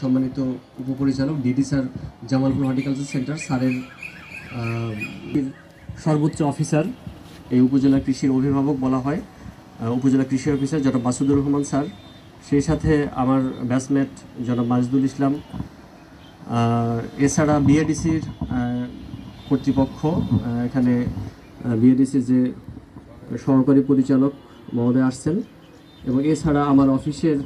সম্মানিত উপপরিচালক DD sir Jamalpur horticulture centre স্যারের সর্বোচ্চ অফিসার এই উপজেলা কৃষির অভিভাবক বলা হয় উপজেলা কৃষি অফিসার জনাব মাসুদুর রহমান স্যার, সেই সাথে আমার ব্যাচমেট জনাব মাজদুল ইসলাম, এছাড়া বিএডিসির কর্তৃপক্ষ, এখানে বিএডিসির যে সহকারী পরিচালক মহোদয় আসছেন, এবং এছাড়া আমার অফিসের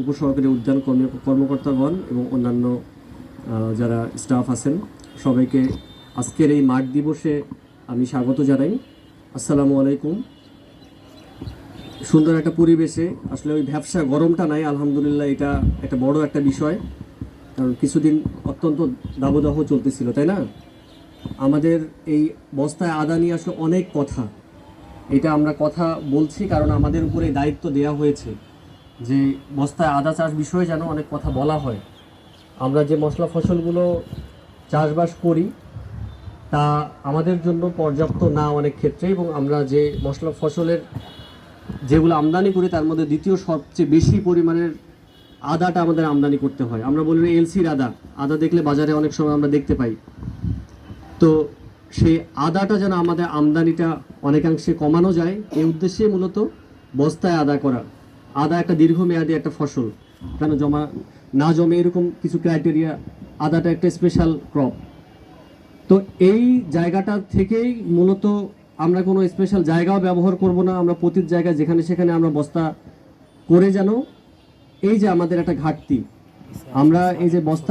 উপসহকারী উদ্যান কর্মকর্তাগণ এবং অন্যান্য যারা স্টাফ আছেন, সবাইকে আজকের এই মাঠ দিবসে আমি স্বাগত জানাই। আসসালামু আলাইকুম। সুন্দর একটা পরিবেশে আসলে ওই ব্যবসা গরমটা নাই, আলহামদুলিল্লাহ এটা একটা বড় একটা বিষয়, কারণ কিছুদিন অত্যন্ত দাবদাহ চলতেছিল, তাই না? আমাদের এই বস্তায় আদা নিয়ে আসলে অনেক কথা, এটা আমরা কথা বলছি কারণ আমাদের উপরে দায়িত্ব দেওয়া হয়েছে যে বস্তায় আদা চাষ বিষয়ে যেন অনেক কথা বলা হয়। আমরা যে মশলা ফসলগুলো চাষবাস করি তা আমাদের জন্য পর্যাপ্ত না অনেক ক্ষেত্রে, এবং আমরা যে মশলা ফসলের যেগুলো আমদানি করি তার মধ্যে দ্বিতীয় সবচেয়ে বেশি পরিমাণের আদাটা আমাদের আমদানি করতে হয়। আমরা বলি এলসির আদা দেখলে বাজারে অনেক সময় আমরা দেখতে পাই। তো সেই আদাটা যেন আমাদের আমদানিটা অনেকাংশে কমানো যায়, এই উদ্দেশ্যে মূলত বস্তায় আদা করা। আদা একটা দীর্ঘমেয়াদী একটা ফসল, কেন না জমে এরকম কিছু ক্রাইটেরিয়া। আদাটা একটা স্পেশাল ক্রপ। তো এই জায়গাটা থেকেই মূলত আমরা কোনো স্পেশাল জায়গাও ব্যবহার করব না, আমরা প্রতি জায়গায় যেখানে সেখানে আমরা বস্তা করে যেন এই যে আমাদের একটা ঘাটতি, আমরা এই যে বস্তা